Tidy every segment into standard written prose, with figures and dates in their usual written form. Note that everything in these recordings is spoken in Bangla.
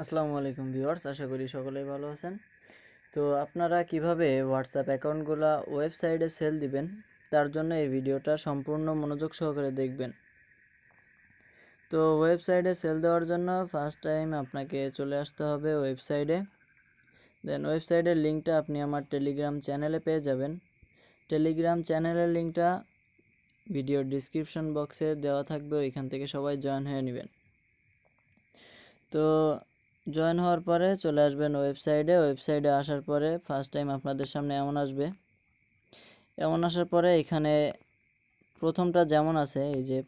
আসসালামু আলাইকুম ভিউয়ার্স, আশা করি সকলেই ভালো আছেন। তো আপনারা কিভাবে হোয়াটসঅ্যাপ অ্যাকাউন্টগুলো ওয়েবসাইটে সেল দিবেন তার জন্য এই ভিডিওটা সম্পূর্ণ মনোযোগ সহকারে দেখবেন। তো ওয়েবসাইটে সেল দেওয়ার জন্য ফার্স্ট টাইম আপনাকে চলে আসতে হবে ওয়েবসাইটে। দেন ওয়েবসাইটের লিঙ্কটা আপনি আমার টেলিগ্রাম চ্যানেলে পেয়ে যাবেন। টেলিগ্রাম চ্যানেলের লিঙ্কটা ভিডিওর ডিসক্রিপশন বক্সে দেওয়া থাকবে, ওইখান থেকে সবাই জয়েন হয়ে নেবেন। তো জয়েন হওয়ার পরে চলে আসবেন ওয়েবসাইটে আসার পরে ফার্স্ট টাইম আপনাদের সামনে এমন আসবে। এমন আসার পরে এখানে প্রথমটা যেমন আছে, এই যে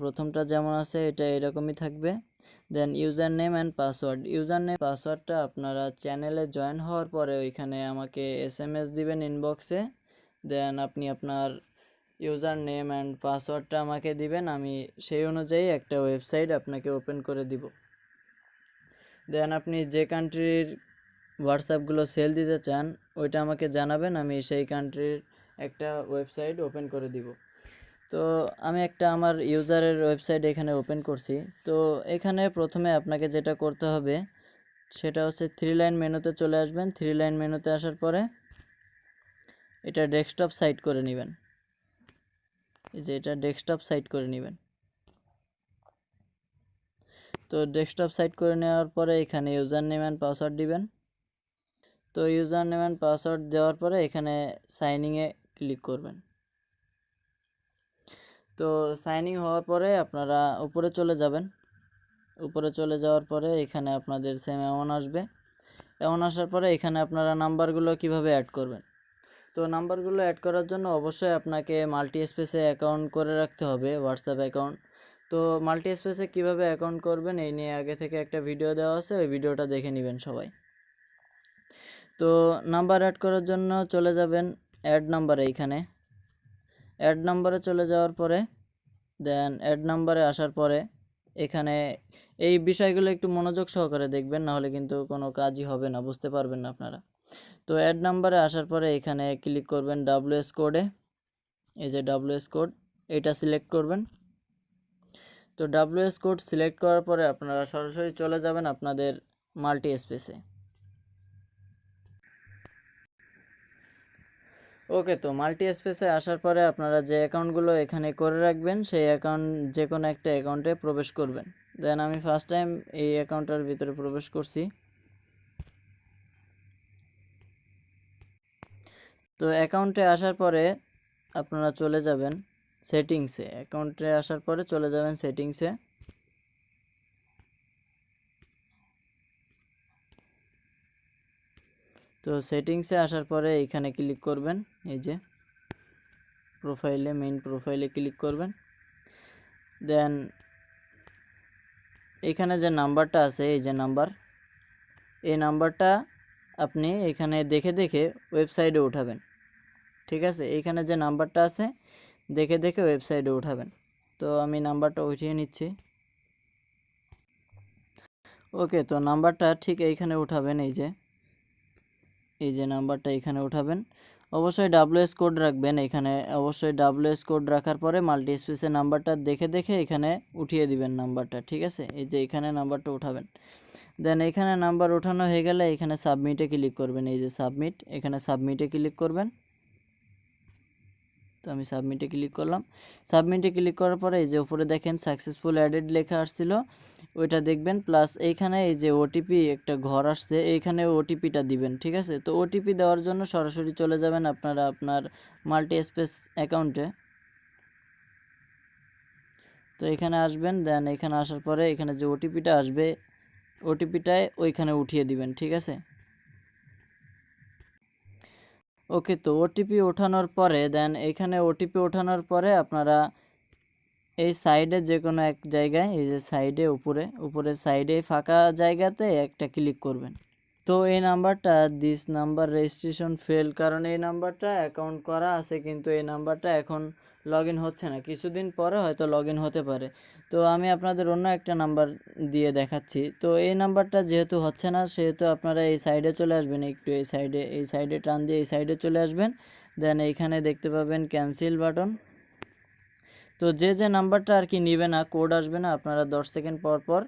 প্রথমটা যেমন আছে এটা এরকমই থাকবে। Then user name and password, পাসওয়ার্ডটা আপনারা চ্যানেলে জয়েন হওয়ার পরে ওইখানে আমাকে SMS দিবেন ইনবক্সে। দেন আপনি আপনার ইউজার নেম অ্যান্ড পাসওয়ার্ডটা আমাকে দিবেন, আমি সেই অনুযায়ী একটা ওয়েবসাইট আপনাকে ওপেন করে দিব। দেন আপনি যে কান্ট্রির হোয়াটসঅ্যাপগুলো সেল দিতে চান ওইটা আমাকে জানাবেন, আমি সেই কান্ট্রির একটা ওয়েবসাইট ওপেন করে দিব। তো আমি একটা আমার ইউজারের ওয়েবসাইট এখানে ওপেন করছি। তো এখানে প্রথমে আপনাকে যেটা করতে হবে সেটা হচ্ছে 3 লাইন মেনুতে চলে আসবেন। 3 লাইন মেনুতে আসার পরে এটা ডেস্কটপ সাইট করে নেবেন। এই যে এটা ডেস্কটপ সাইট করে নেবেন। তো ডেস্কটপ সাইট করে নেওয়ার পরে এখানে ইউজার নেম অ্যান্ড পাসওয়ার্ড দিবেন। তো ইউজার নেম অ্যান্ড পাসওয়ার্ড দেওয়ার পরে এখানে সাইনিংয়ে ক্লিক করবেন। তো সাইনিং হওয়ার পরে আপনারা উপরে চলে যাবেন। উপরে চলে যাওয়ার পরে এখানে আপনাদের সেম এমন আসবে। এমন আসার পরে এখানে আপনারা নাম্বারগুলো কিভাবে অ্যাড করবেন। তো নাম্বারগুলো অ্যাড করার জন্য অবশ্যই আপনাকে মাল্টি স্পেসে অ্যাকাউন্ট করে রাখতে হবে, হোয়াটসঅ্যাপ অ্যাকাউন্ট। তো মাল্টি স্পেসে কীভাবে অ্যাকাউন্ট করবেন এই নিয়ে আগে থেকে একটা ভিডিও দেওয়া আছে, ওই ভিডিওটা দেখে নেবেন সবাই। তো নাম্বার অ্যাড করার জন্য চলে যাবেন অ্যাড নাম্বারে। এইখানে অ্যাড নাম্বারে চলে যাওয়ার পরে দেন অ্যাড নাম্বারে আসার পরে এখানে এই বিষয়গুলো একটু মনোযোগ সহকারে দেখবেন, নাহলে কিন্তু কোনো কাজই হবে না, বুঝতে পারবেন না আপনারা। তো অ্যাড নাম্বারে আসার পরে এখানে ক্লিক করবেন WS কোডে। এই যে WS কোড এটা সিলেক্ট করবেন। তো WS কোড সিলেক্ট করার পরে আপনারা সরাসরি চলে যাবেন আপনাদের মাল্টি স্পেসে। ওকে, তো মাল্টি স্পেসে আসার পরে আপনারা যে অ্যাকাউন্টগুলো এখানে করে রাখবেন সেই অ্যাকাউন্ট যে কোনো একটা অ্যাকাউন্টে প্রবেশ করবেন। দেন আমি ফার্স্ট টাইম এই অ্যাকাউন্টটার ভিতরে প্রবেশ করছি। তো অ্যাকাউন্টে আসার পরে আপনারা চলে যাবেন সেটিংসে। অ্যাকাউন্টে আসার পরে চলে যাবেন সেটিংসে। তো সেটিংসে আসার পরে এখানে ক্লিক করবেন, এই যে প্রোফাইলে, মেইন প্রোফাইলে ক্লিক করবেন। দেন এখানে যে নাম্বারটা আছে, এই যে নাম্বার, এই নাম্বারটা আপনি এখানে দেখে দেখে ওয়েবসাইটে উঠাবেন। ঠিক আছে, এইখানে যে নাম্বারটা আছে দেখে দেখে ওয়েবসাইটে উঠাবেন। তো আমি নাম্বারটা উঠিয়ে নিচ্ছি। ওকে, তো নাম্বারটা ঠিক এইখানে উঠাবেন। এই যে নাম্বারটা এখানে উঠাবেন। অবশ্যই WS কোড রাখবেন এখানে। অবশ্যই WS কোড রাখার পরে মাল্টি স্পেসের নাম্বারটা দেখে দেখে এখানে উঠিয়ে দিবেন নাম্বারটা। ঠিক আছে, এই যে এখানে নাম্বারটা উঠাবেন। দেন এখানে নাম্বার ওঠানো হয়ে গেলে এখানে সাবমিটে ক্লিক করবেন। এই যে সাবমিট, এখানে সাবমিটে ক্লিক করবেন। তো আমি সাবমিটে ক্লিক করলাম। সাবমিটে ক্লিক করার পরে এই যে উপরে দেখেন সাকসেসফুল অ্যাডেড লেখা আসছিল, ওইটা দেখবেন। প্লাস এইখানে এই যে ওটিপি একটা ঘর আসছে, এইখানে ওটিপিটা দিবেন। ঠিক আছে, তো ওটিপি দেওয়ার জন্য সরাসরি চলে যাবেন আপনারা আপনার মাল্টি স্পেস অ্যাকাউন্টে। তো এখানে আসবেন। দেন এখানে আসার পরে এখানে যে ওটিপিটা আসবে ওটিপিটায় ওইখানে উঠিয়ে দিবেন। ঠিক আছে, ওকে। তো ওটিপি ওঠানোর পরে দেন এখানে ওটিপি ওঠানোর পরে আপনারা এই সাইডে যে কোনো এক জায়গায়, এই যে সাইডে উপরে সাইডে ফাঁকা জায়গাতে একটা ক্লিক করবেন। তো এই নাম্বারটা দিস নাম্বার রেজিস্ট্রেশন ফেল, কারণ এই নাম্বারটা অ্যাকাউন্ট করা আছে কিন্তু এই নাম্বারটা এখন লগ ইন হচ্ছে না, কিছুদিন পরে হয়তো লগ ইন হতে পারে। তো আমি আপনাদের অন্য একটা নাম্বার দিয়ে দেখাচ্ছি। তো এই নাম্বারটা যেহেতু হচ্ছে না সেহেতু আপনারা এই সাইডে চলে আসবেন, একটু এই সাইডে টান দিয়ে এই সাইডে চলে আসবেন। দেন এইখানে দেখতে পাবেন ক্যান্সেল বাটন। তো যে যে নাম্বারটা আর কি নেবে না, কোড আসবে না, আপনারা 10 সেকেন্ড পর পর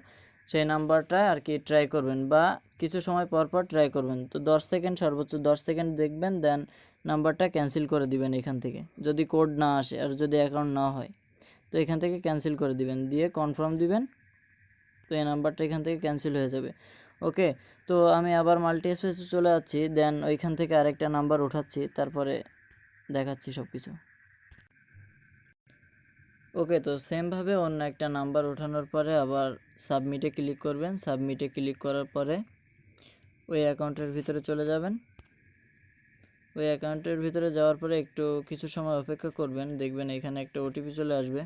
সেই নাম্বারটা আর কি ট্রাই করবেন বা কিছু সময় পর পর ট্রাই করবেন। তো 10 সেকেন্ড, সর্বোচ্চ 10 সেকেন্ড দেখবেন, দেন নাম্বারটা ক্যান্সেল করে দিবেন এখান থেকে, যদি কোড না আসে আর যদি অ্যাকাউন্ট না হয় তো এখান থেকে ক্যান্সেল করে দিবেন, দিয়ে কনফার্ম দিবেন। তো এই নাম্বারটা এখান থেকে ক্যান্সেল হয়ে যাবে। ওকে, তো আমি আবার মাল্টি স্পেসে চলে যাচ্ছি, দেন ওইখান থেকে আরেকটা নাম্বার উঠাচ্ছি, তারপরে দেখাচ্ছি সব কিছু। ওকে, তো সেমভাবে অন্য একটা নাম্বার ওঠানোর পরে আবার সাবমিটে ক্লিক করবেন। সাবমিটে ক্লিক করার পরে ওই অ্যাকাউন্টের ভিতরে চলে যাবেন। ওই অ্যাকাউন্টের ভিতরে যাওয়ার পরে একটু কিছু সময় অপেক্ষা করবেন, দেখবেন এখানে একটা ওটিপি চলে আসবে।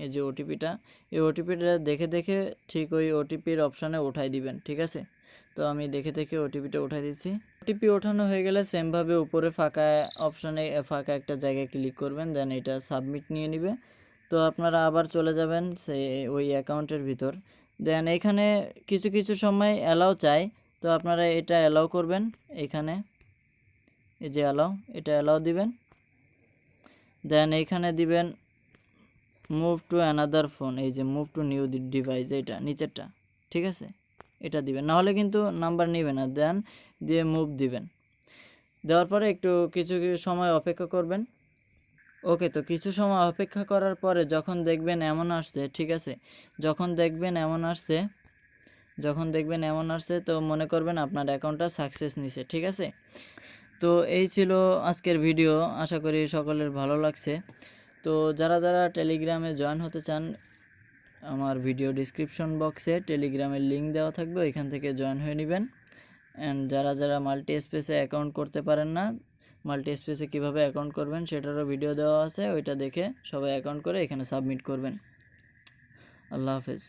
এই যে ওটিপিটা, এই ওটিপিটা দেখে দেখে ঠিক ওই ওটিপির অপশানে উঠাই দিবেন, ঠিক আছে? তো আমি দেখে দেখে ওটিপিটা উঠাই দিচ্ছি। ওটিপি ওঠানো হয়ে গেলে সেমভাবে উপরে ফাঁকা অপশানে ফাঁকা একটা জায়গায় ক্লিক করবেন, দেন এটা সাবমিট নিয়ে নিবে। তো আপনারা আবার চলে যাবেন ওই অ্যাকাউন্টের ভিতর, দেন এখানে কিছু কিছু সময় অ্যালাউ চাই, তো আপনারা এটা অ্যালাউ করবেন। এখানে এই যে অ্যালাউ, এটা অ্যালাউ দিবেন, দেন এইখানে দিবেন মুভ টু অ্যানাদার ফোন, এই যে মুভ টু নিউ ডিভাইস, এটা নিচেরটা, ঠিক আছে? এটা দিবেন, নাহলে কিন্তু নাম্বার নেবে না। দেন দিয়ে মুভ দিবেন, দেওয়ার পরে একটু কিছু সময় অপেক্ষা করবেন। ওকে, তো কিছু সময় অপেক্ষা করার পরে যখন দেখবেন এমন আসছে, ঠিক আছে? যখন দেখবেন এমন আসছে তো মনে করবেন আপনার অ্যাকাউন্টটা সাকসেস নিছে, ঠিক আছে? তো এই ছিল আজকের ভিডিও, আশা করি সকলের ভালো লাগছে। তো যারা যারা টেলিগ্রামে জয়েন হতে চান, আমার ভিডিও ডিসক্রিপশন বক্সে টেলিগ্রামের লিঙ্ক দেওয়া থাকবে, ওইখান থেকে জয়েন হয়ে নেবেন। অ্যান্ড যারা যারা মাল্টি স্পেসে অ্যাকাউন্ট করতে পারেন না, মাল্টি স্পেসে কীভাবে অ্যাকাউন্ট করবেন সেটারও ভিডিও দেওয়া আছে, ওইটা দেখে সবাই অ্যাকাউন্ট করে এখানে সাবমিট করবেন। আল্লাহ হাফেজ।